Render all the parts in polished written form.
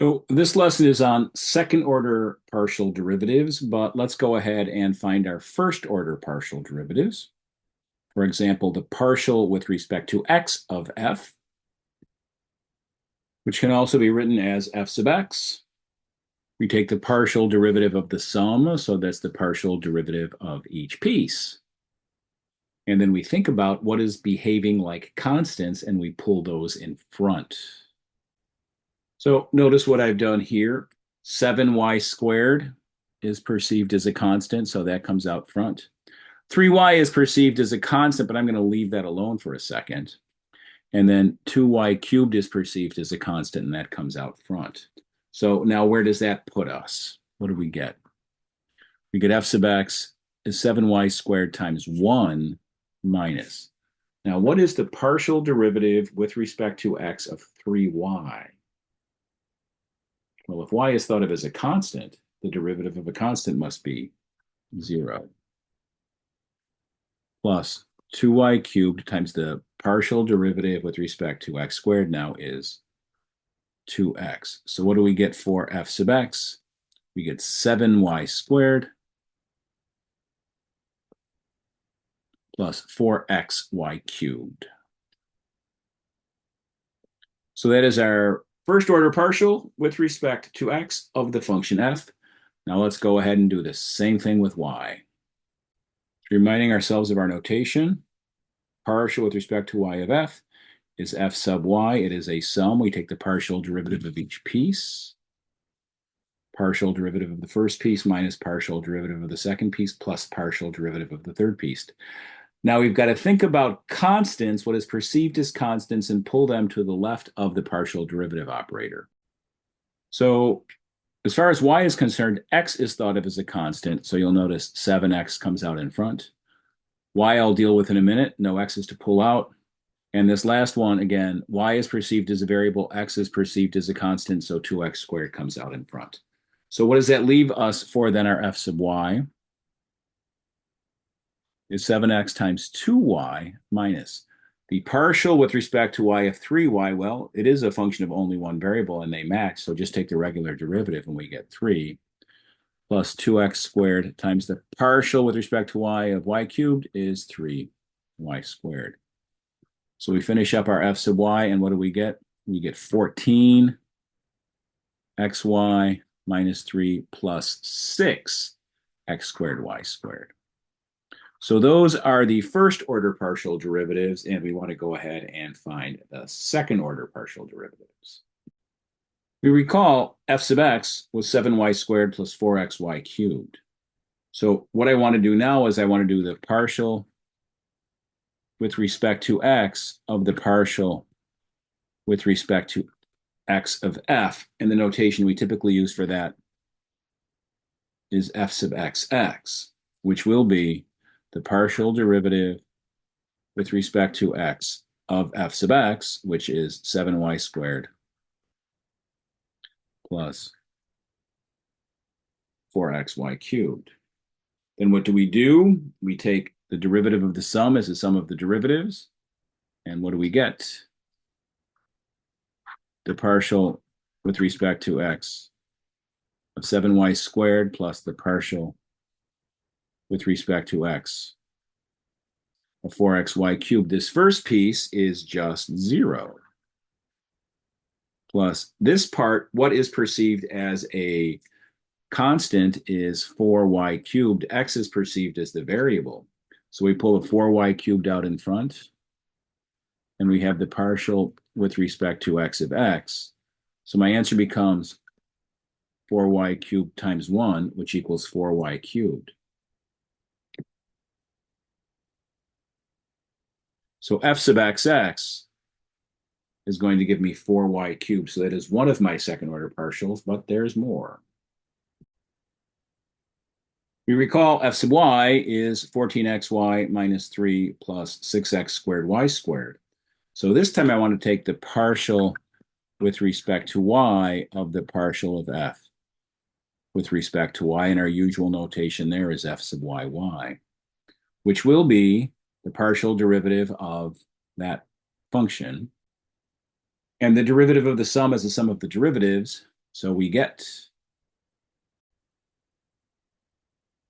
So this lesson is on second order partial derivatives, but let's go ahead and find our first order partial derivatives. For example, the partial with respect to x of f, which can also be written as f sub x. We take the partial derivative of the sum, so that's the partial derivative of each piece. And then we think about what is behaving like constants, and we pull those in front. So notice what I've done here. 7y squared is perceived as a constant, so that comes out front. 3y is perceived as a constant, but I'm going to leave that alone for a second. And then 2y cubed is perceived as a constant, and that comes out front. So now where does that put us? What do we get? We get f sub x is 7y squared times 1 minus. Now, what is the partial derivative with respect to x of 3y? Well, if y is thought of as a constant, the derivative of a constant must be 0 plus 2y cubed times the partial derivative with respect to x squared now is 2x. So what do we get for f sub x? We get 7y squared plus 4xy cubed. So that is our first order partial with respect to x of the function f. Now let's go ahead and do the same thing with y. Reminding ourselves of our notation, partial with respect to y of f is f sub y. It is a sum. We take the partial derivative of each piece. Partial derivative of the first piece minus partial derivative of the second piece plus partial derivative of the third piece. Now we've got to think about constants, what is perceived as constants, and pull them to the left of the partial derivative operator. So as far as y is concerned, x is thought of as a constant. So you'll notice 7x comes out in front. Y I'll deal with in a minute. No x's to pull out. And this last one, again, y is perceived as a variable, x is perceived as a constant, so 2x squared comes out in front. So what does that leave us for then our f sub y? Is 7x times 2y minus the partial with respect to y of 3y. Well, it is a function of only one variable and they match, so just take the regular derivative and we get 3 plus 2x squared times the partial with respect to y of y cubed is 3y squared. So we finish up our f sub y, and what do we get? We get 14 xy minus 3 plus 6 x squared y squared. So those are the first order partial derivatives, and we want to go ahead and find the second order partial derivatives. We recall f sub x was 7y squared plus 4xy cubed. So what I want to do now is I want to do the partial with respect to x of the partial with respect to x of f. And the notation we typically use for that is f sub xx, which will be the partial derivative with respect to x of f sub x, which is 7y squared plus 4xy cubed. Then what do? We take the derivative of the sum as the sum of the derivatives. And what do we get? The partial with respect to x of 7y squared plus the partial with respect to x of 4xy cubed. This first piece is just 0. Plus this part, what is perceived as a constant is 4y cubed. X is perceived as the variable. So we pull the 4y cubed out in front, and we have the partial with respect to x of x. So my answer becomes 4y cubed times 1, which equals 4y cubed. So f sub xx is going to give me 4y cubed. So that is one of my second order partials, but there's more. We recall f sub y is 14xy minus 3 plus 6x squared y squared. So this time I want to take the partial with respect to y of the partial of f with respect to y, and our usual notation there is f sub y, which will be the partial derivative of that function. And the derivative of the sum is the sum of the derivatives. So we get.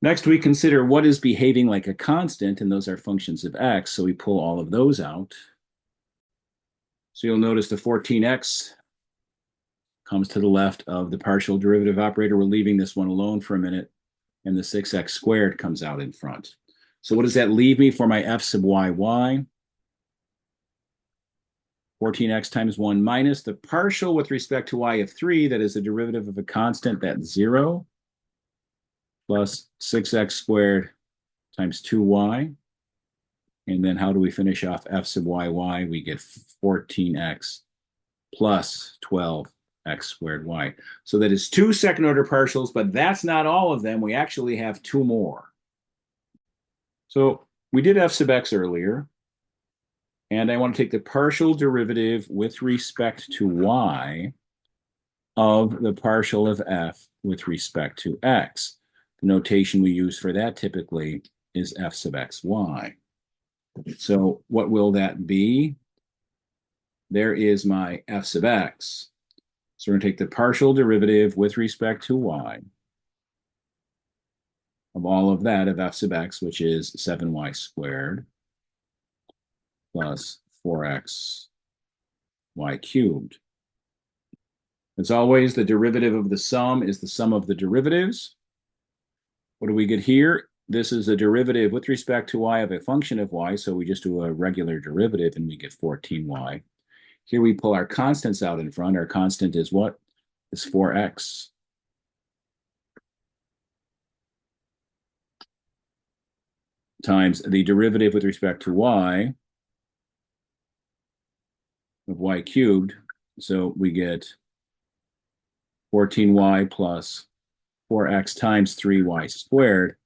Next, we consider what is behaving like a constant, and those are functions of x. So we pull all of those out. So you'll notice the 14x comes to the left of the partial derivative operator. We're leaving this one alone for a minute, and the 6x squared comes out in front. So what does that leave me for my f sub y? 14x times 1 minus the partial with respect to y of 3, that is the derivative of a constant, that's 0, plus 6x squared times 2y. And then how do we finish off f sub y? We get 14x plus 12x squared y. So that is 2 second order partials, but that's not all of them. We actually have 2 more. So we did f sub x earlier, and I want to take the partial derivative with respect to y of the partial of f with respect to x. The notation we use for that typically is f sub xy. So what will that be? There is my f sub x. So we're going to take the partial derivative with respect to y of all of that of f sub x, which is 7y squared plus 4x y cubed. As always, the derivative of the sum is the sum of the derivatives. What do we get here? This is a derivative with respect to y of a function of y, so we just do a regular derivative and we get 14y. Here we pull our constants out in front. Our constant is what? Is 4x. Times the derivative with respect to y of y cubed. So we get 14y plus 4x times 3y squared,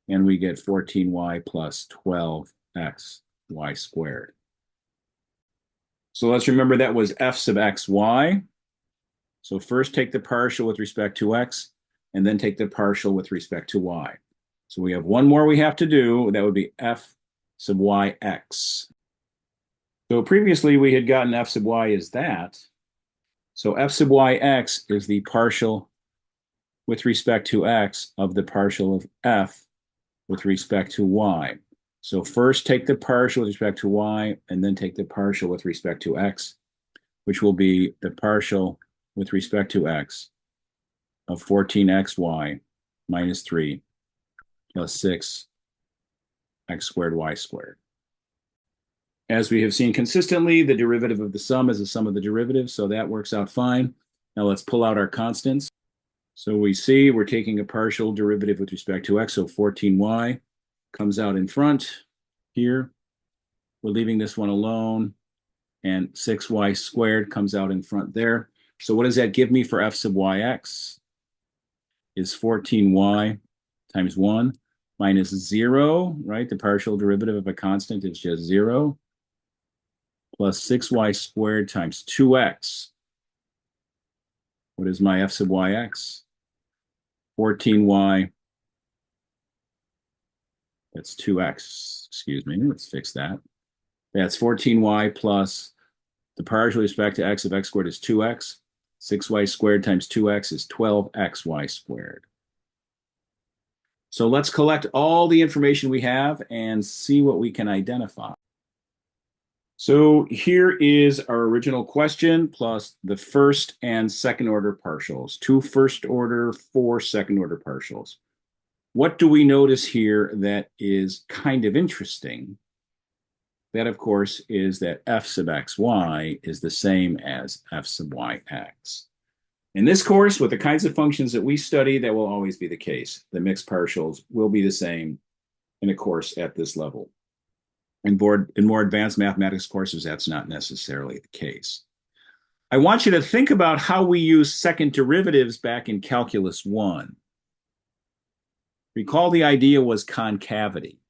and we get 14y plus 12x y squared. So let's remember that was f sub xy. So first take the partial with respect to x, and then take the partial with respect to y. So we have one more we have to do. That would be f sub yx. So previously we had gotten f sub y as that. So f sub yx is the partial with respect to x of the partial of f with respect to y. So first take the partial with respect to y, and then take the partial with respect to x, which will be the partial with respect to x of 14xy minus 3 plus 6x squared y squared. As we have seen consistently, the derivative of the sum is the sum of the derivatives, so that works out fine. Now let's pull out our constants. So we see we're taking a partial derivative with respect to x, so 14y comes out in front here. We're leaving this one alone, and 6y squared comes out in front there. So what does that give me for f sub yx? Is 14y times 1 minus 0, right? The partial derivative of a constant is just 0, plus 6y squared times 2x. What is my f sub yx? 14y, that's 2x, excuse me, let's fix that. That's 14y plus the partial with respect to x of x squared is 2x. 6y squared times 2x is 12xy squared. So let's collect all the information we have and see what we can identify. So here is our original question plus the first and second order partials, 2 first order, 4 second order partials. What do we notice here that is kind of interesting? That, of course, is that f sub xy is the same as f sub yx. In this course, with the kinds of functions that we study, that will always be the case. The mixed partials will be the same in a course at this level. In more advanced mathematics courses, that's not necessarily the case. I want you to think about how we use second derivatives back in Calculus 1. Recall the idea was concavity.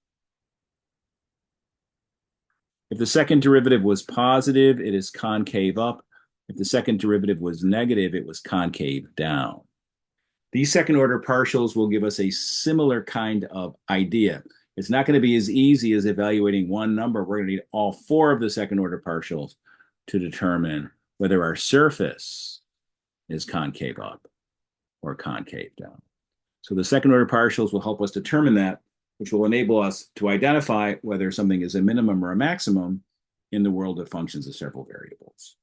If the second derivative was positive, it is concave up. If the second derivative was negative, it was concave down. These second order partials will give us a similar kind of idea. It's not going to be as easy as evaluating one number. We're going to need all 4 of the second order partials to determine whether our surface is concave up or concave down. So the second order partials will help us determine that, which will enable us to identify whether something is a minimum or a maximum in the world of functions of several variables.